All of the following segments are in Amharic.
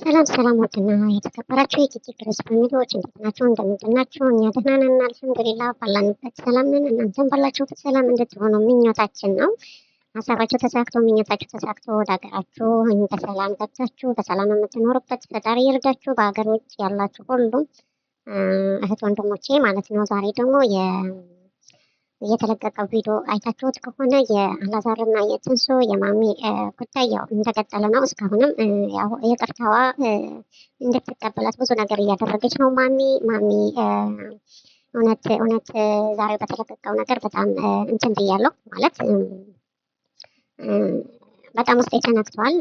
ሰላም ሰላም ውድና የተከበራችሁ የቲቲ ክርስ ፋሚሊዎች እንዴት ናችሁ? እንደምንድን ናችሁ? እኛ ደህና ነን አልሐምዱሊላህ። ባላንበት ሰላም ነን። እናንተም ባላችሁበት ሰላም እንድትሆኑ ምኞታችን ነው። ሀሳባችሁ ተሳክቶ ምኞታችሁ ተሳክቶ ወደ ሀገራችሁ በሰላም ገብታችሁ በሰላም የምትኖሩበት ፈጣሪ ይርዳችሁ። በሀገር ውጭ ያላችሁ ሁሉም እህት ወንድሞቼ ማለት ነው። ዛሬ ደግሞ የተለቀቀው ቪዲዮ አይታችሁት ከሆነ የአላዛርና የትንሱ የማሚ ጉዳይ ያው እንደቀጠለ ነው። እስካሁንም ያው ይቅርታዋ እንድትቀበላት ብዙ ነገር እያደረገች ነው። ማሚ እውነት ዛሬ በተለቀቀው ነገር በጣም እንትን ብያለሁ ማለት በጣም ውስጤ ተነክቷል።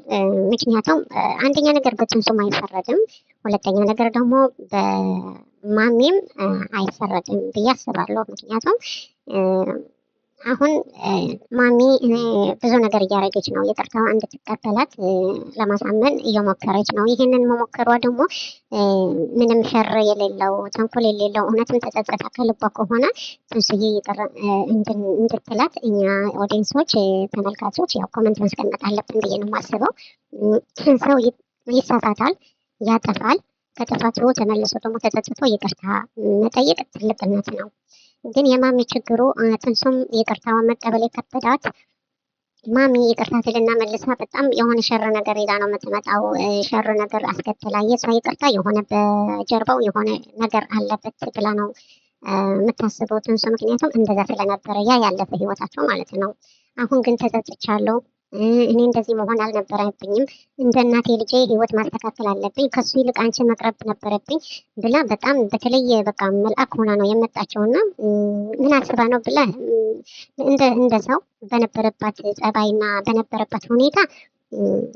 ምክንያቱም አንደኛ ነገር በትንሱም አይፈረድም፣ ሁለተኛ ነገር ደግሞ በማሚም አይፈረድም ብዬ አስባለሁ። ምክንያቱም አሁን ማሚ ብዙ ነገር እያደረገች ነው። ይቅርታዋ እንድትቀበላት ለማሳመን እየሞከረች ነው። ይህንን መሞከሯ ደግሞ ምንም ሸር የሌለው ተንኮል የሌለው እውነትም ተጸጸታ ከልቧ ከሆነ ትንሱዬ ይቅር እንድትላት እኛ ኦዲየንሶች፣ ተመልካቾች ያው ኮመንት ማስቀመጥ አለብን ብዬ ነው የማስበው። ሰው ይሳሳታል፣ ያጠፋል። ከጥፋቱ ተመልሶ ደግሞ ተጸጽቶ ይቅርታ መጠየቅ ትልቅነት ነው። ግን የማሚ ችግሩ ትንሱም ይቅርታዋን መቀበል የከበዳት ማሚ ይቅርታ ትልና መልሳ በጣም የሆነ ሸር ነገር ይዛ ነው የምትመጣው። ሸር ነገር አስከትላ የሷ ይቅርታ የሆነ በጀርባው የሆነ ነገር አለበት ብላ ነው የምታስበው ትንሱ። ምክንያቱም እንደዛ ስለነበረ ያ ያለፈ ህይወታቸው ማለት ነው። አሁን ግን ተጸጽቻለሁ፣ እኔ እንደዚህ መሆን አልነበረብኝም፣ እንደ እናቴ ልጄ ህይወት ማስተካከል አለብኝ፣ ከሱ ይልቅ አንቺ መቅረብ ነበረብኝ ብላ በጣም በተለየ በቃ መልአክ ሆና ነው የመጣቸውና ምን አስባ ነው ብላ እንደ ሰው በነበረባት ጸባይና በነበረባት ሁኔታ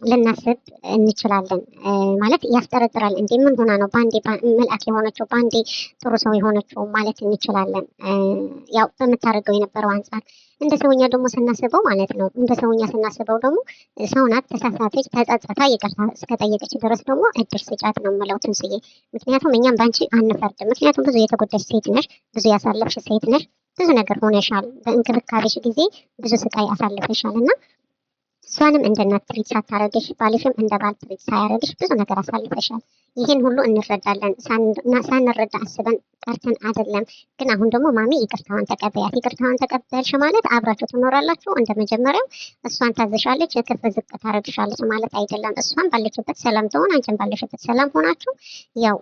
ልናስብ እንችላለን። ማለት ያስጠረጥራል። እንዴ ምን ሆና ነው በአንዴ መልአክ የሆነችው በአንዴ ጥሩ ሰው የሆነችው ማለት እንችላለን። ያው በምታደርገው የነበረው አንጻር እንደ ሰውኛ ደግሞ ስናስበው ማለት ነው። እንደ ሰውኛ ስናስበው ደግሞ ሰው ናት፣ ተሳሳተች፣ ተጸጸታ ይቅርታ እስከጠየቀች ድረስ ደግሞ እድል ስጫት ነው የምለው ትንሱዬ። ምክንያቱም እኛም በአንቺ አንፈርድም። ምክንያቱም ብዙ የተጎዳች ሴት ነሽ፣ ብዙ ያሳለፍሽ ሴት ነሽ፣ ብዙ ነገር ሆነሻል። በእንክብካቤሽ ጊዜ ብዙ ስቃይ አሳልፈሻል እና እሷንም እንደ እናት ትሪት ሳታረግሽ ባልሽም እንደ ባል ትሪት ሳያረግሽ ብዙ ነገር አሳልፈሻል። ይህን ሁሉ እንረዳለን። ሳንረዳ አስበን ቀርተን አይደለም። ግን አሁን ደግሞ ማሚ ይቅርታዋን ተቀበያት። ይቅርታዋን ተቀበልሽ ማለት አብራችሁ ትኖራላችሁ እንደ መጀመሪያው። እሷን ታዝሻለች፣ ከፍ ዝቅ ታረግሻለች ማለት አይደለም። እሷን ባለችበት ሰላም ትሆን፣ አንቺን ባለሽበት ሰላም ሆናችሁ ያው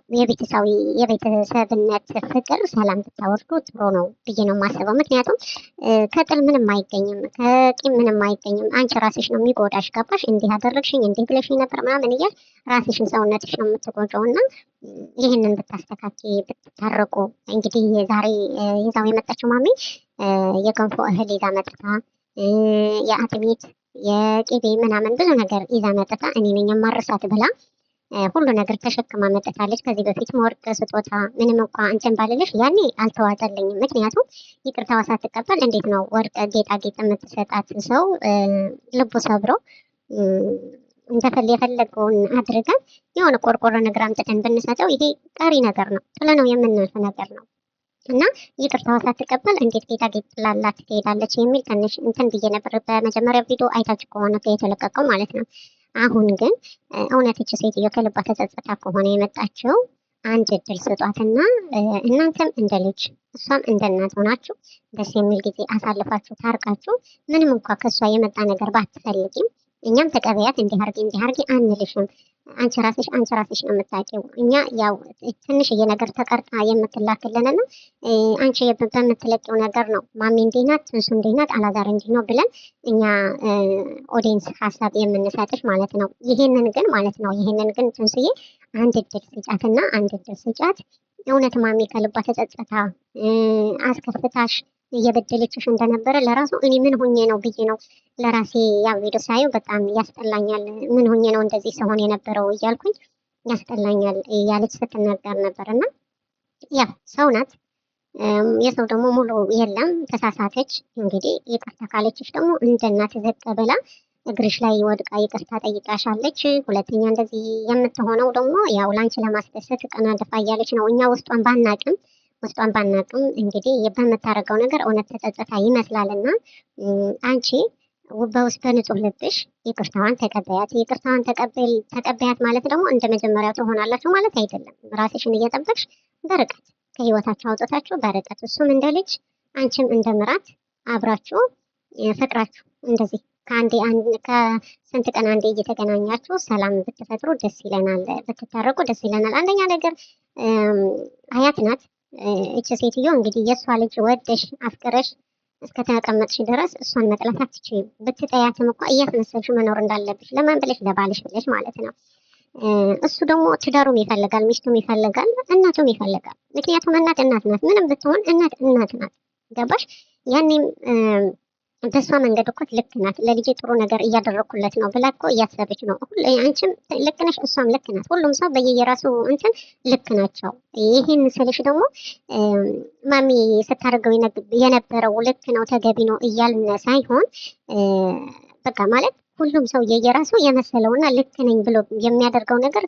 የቤተሰብነት ፍቅር ሰላም ብታወርዱ ጥሩ ነው ብዬ ነው የማስበው። ምክንያቱም ከጥል ምንም አይገኝም፣ ከቂም ምንም አይገኝም። አንቺ ራስሽ ነው የሚጎዳሽ። ገባሽ? እንዲህ አደረግሽኝ እንዲህ ብለሽኝ ነበር ምናምን እያል ራስሽን ሰውነትሽ ነው የምትጎዳው እና ይህንን ብታስተካኪ ብትታረቁ። እንግዲህ ዛሬ ይዛው የመጣችው ማሚ የገንፎ እህል ይዛ መጥታ የአጥሚት የቅቤ ምናምን ብዙ ነገር ይዛ መጥታ እኔ ነኝ የማርሳት ብላ ሁሉ ነገር ተሸክማ መጥታለች። ከዚህ በፊት ወርቅ ስጦታ ምንም እንኳ እንትን ባልልሽ ያኔ አልተዋጠልኝም። ምክንያቱም ይቅርታዋ ሳትቀበል እንዴት ነው ወርቅ ጌጣጌጥ የምትሰጣት ሰው ልቡ ሰብሮ የፈለገውን አድርገን የሆነ ቆርቆሮ ነገር አምጥተን ብንሰጠው ይሄ ቀሪ ነገር ነው፣ ጥለነው የምናልፍ ነገር ነው እና ይቅርታዋ ሳትቀበል እንዴት ጌጣጌጥ ላላት ትሄዳለች የሚል ትንሽ እንትን ብዬ ነበር። በመጀመሪያ ቪዲዮ አይታችሁ ከሆነ የተለቀቀው ማለት ነው። አሁን ግን እውነት እቺ ሴትዮ ከልባ ተጸጽታ ከሆነ የመጣችው አንድ እድል ስጧትና እናንተም እንደ ልጅ እሷም እንደ እናት ሆናችሁ ደስ የሚል ጊዜ አሳልፋችሁ ታርቃችሁ ምንም እንኳ ከእሷ የመጣ ነገር ባትፈልጊም እኛም ተቀበያት እንዲህ አርጊ አንልሽም። አንቺ ራስሽ ነው የምታውቂው። እኛ ያው ትንሽዬ ነገር ተቀርጣ የምትላክልንና አንቺ በምትለቂው ነገር ነው ማሚ እንዲህ ናት፣ ትንሱ እንዲህ ናት፣ አላዛር እንዲህ ነው ብለን እኛ ኦዲየንስ ሀሳብ የምንሰጥሽ ማለት ነው። ይሄንን ግን ትንሱዬ አንድ እድል ስጫትና አንድ እድል ስጫት። እውነት ማሚ ከልባ ተጸጽታ አስከፍታሽ እየበደለችሽ እንደነበረ ለራሱ እኔ ምን ሆኜ ነው ብዬ ነው ለራሴ ያው ቪዲዮ ሳየው በጣም ያስጠላኛል። ምን ሆኜ ነው እንደዚህ ሰሆን የነበረው እያልኩኝ ያስጠላኛል እያለች ስትናገር ነበር። እና ያው ሰው ናት፣ የሰው ደግሞ ሙሉ የለም። ተሳሳተች። እንግዲህ ይቅርታ ካለችሽ ደግሞ እንደ እናት ዘቅ ብላ እግርሽ ላይ ወድቃ ይቅርታ ጠይቃሻለች። ሁለተኛ እንደዚህ የምትሆነው ደግሞ ያው ላንቺ ለማስደሰት ቀና ደፋ እያለች ነው። እኛ ውስጧን ባናቅም እንግዲህ በምታደርገው ነገር እውነት ተጸጽታ ይመስላልና አንቺ በውስጥ በንጹህ ልብሽ ይቅርታዋን ተቀበያት። ይቅርታዋን ተቀበያት ማለት ደግሞ እንደ መጀመሪያው ትሆናላችሁ ማለት አይደለም። ራስሽን እየጠበቅሽ በርቀት ከህይወታችሁ አውጥታችሁ በርቀት እሱም እንደ ልጅ አንቺም እንደ ምራት አብራችሁ ፍቅራችሁ እንደዚህ ከስንት ቀን አንዴ እየተገናኛችሁ ሰላም ብትፈጥሩ ደስ ይለናል፣ ብትታረቁ ደስ ይለናል። አንደኛ ነገር አያት ናት እቺ ሴትዮ። እንግዲህ የእሷ ልጅ ወደሽ አፍቅረሽ እስከተቀመጥሽ ድረስ እሷን መጥላት አትችይም። ብትጠያትም እኮ እያስመሰልሽ መኖር እንዳለብሽ ለማን ብለሽ? ለባልሽ ብለሽ ማለት ነው። እሱ ደግሞ ትዳሩም ይፈልጋል፣ ሚስቱም ይፈልጋል፣ እናቱም ይፈልጋል። ምክንያቱም እናት እናት ናት። ምንም ብትሆን እናት እናት ናት። ገባሽ? ያኔም በእሷ መንገድ እኮ ልክ ናት። ለልጄ ጥሩ ነገር እያደረኩለት ነው ብላ እኮ እያሰበች ነው። አንቺም ልክ ነሽ፣ እሷም ልክ ናት። ሁሉም ሰው በየራሱ እንትን ልክ ናቸው። ይህን ስልሽ ደግሞ ማሚ ስታደርገው የነበረው ልክ ነው ተገቢ ነው እያልን ሳይሆን በቃ ማለት ሁሉም ሰው የየራሱ የመሰለውና ልክ ነኝ ብሎ የሚያደርገው ነገር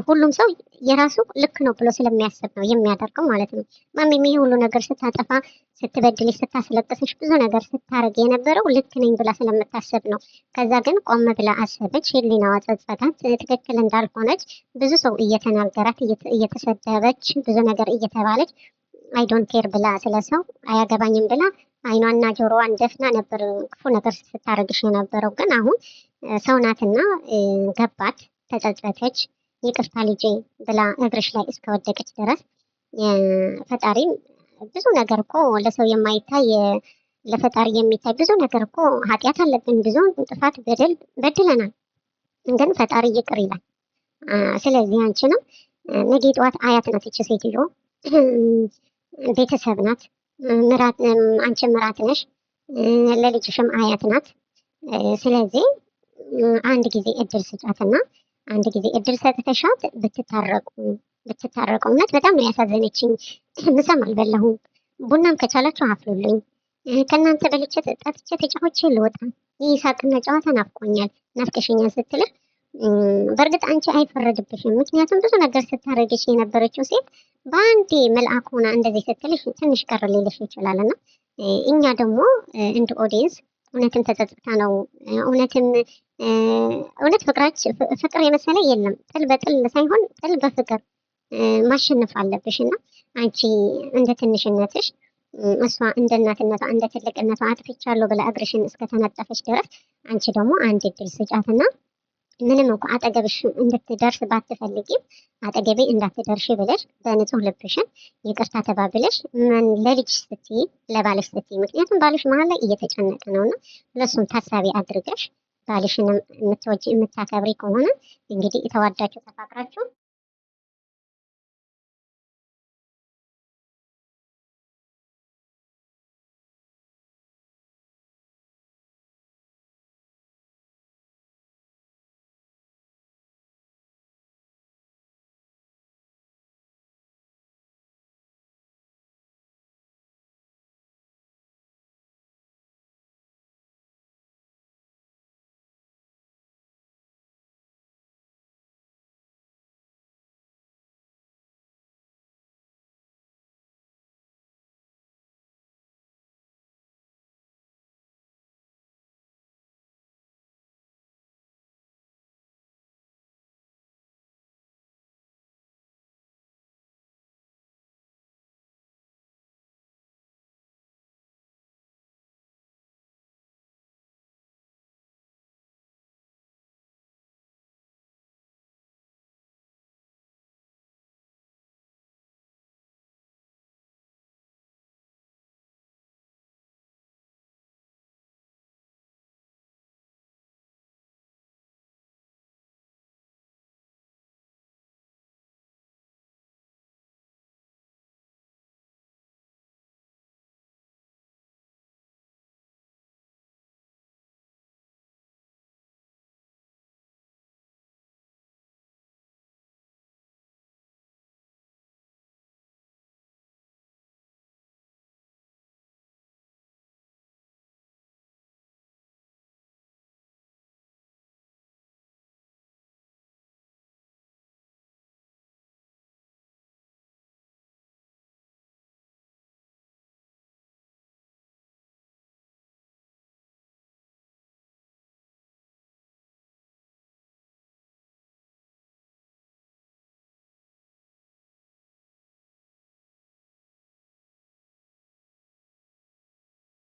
ሁሉም ሰው የራሱ ልክ ነው ብሎ ስለሚያስብ ነው የሚያደርገው ማለት ነው። ማሚም ይሄ ሁሉ ነገር ስታጠፋ፣ ስትበድልሽ፣ ስታስለቅስሽ ብዙ ነገር ስታረግ የነበረው ልክ ነኝ ብላ ስለምታስብ ነው። ከዛ ግን ቆም ብላ አሰበች፣ ህሊናዋ ጸጸታት፣ ትክክል እንዳልሆነች ብዙ ሰው እየተናገራት፣ እየተሰደበች፣ ብዙ ነገር እየተባለች አይ ዶንት ኬር ብላ ስለሰው አያገባኝም ብላ አይኗና ጆሮዋን ደፍና ነበር ክፉ ነገር ስታረግሽ የነበረው። ግን አሁን ሰው ናትና ገባት፣ ተጸጸተች። ይቅርታ ልጄ ብላ እግርሽ ላይ እስከወደቀች ድረስ ፈጣሪም ብዙ ነገር እኮ ለሰው የማይታይ ለፈጣሪ የሚታይ ብዙ ነገር እኮ ኃጢአት አለብን፣ ብዙ ጥፋት በድለናል። ግን ፈጣሪ ይቅር ይላል። ስለዚህ አንቺ ነው ነገ ጠዋት አያት ናት ይቺ ሴትዮ፣ ቤተሰብ ናት። አንቺ ምራት ነሽ፣ ለልጅሽም አያት ናት። ስለዚህ አንድ ጊዜ እድል ስጫትና አንድ ጊዜ እድል ሰጥተሻት ብትታረቁ እውነት በጣም ነው ያሳዘነችኝ። ምሳም አልበላሁም። ቡናም ከቻላችሁ አፍሉልኝ። ከእናንተ በልቼ ጠጥቼ ተጫውቼ ልወጣ። ይህ ሳቅና ጨዋታ ናፍቆኛል፣ ናፍቀሽኛል ስትልህ በእርግጥ አንቺ አይፈረድብሽም። ምክንያቱም ብዙ ነገር ስታረግሽ የነበረችው ሴት በአንዴ መልአክ ሆና እንደዚህ ስትልሽ ትንሽ ቀር ሊልሽ ይችላል። እና እኛ ደግሞ እንደ ኦዲየንስ እውነትም ተጸጽታ ነው እውነት ፍቅር የመሰለ የለም። ጥል በጥል ሳይሆን ጥል በፍቅር ማሸነፍ አለብሽ። እና አንቺ እንደ ትንሽነትሽ እሷ እንደ እናትነቷ እንደ ትልቅነቷ አጥፍቻለሁ ብላ እግርሽን እስከተነጠፈች ድረስ አንቺ ደግሞ አንድ እድል ስጫትና ምንም እንኳ አጠገብሽ እንድትደርስ ባትፈልጊም አጠገቤ እንዳትደርሽ ብለሽ በንጹህ ልብሽን ይቅርታ ተባብለሽ ለልጅ ስትይ ለባልሽ ስትይ፣ ምክንያቱም ባልሽ መሀል ላይ እየተጨነቀ ነውና ለሱም ታሳቢ አድርገሽ ባልሽንም የምትወጂ የምታከብሪ ከሆነ እንግዲህ የተዋዳችሁ ተፋቅራችሁ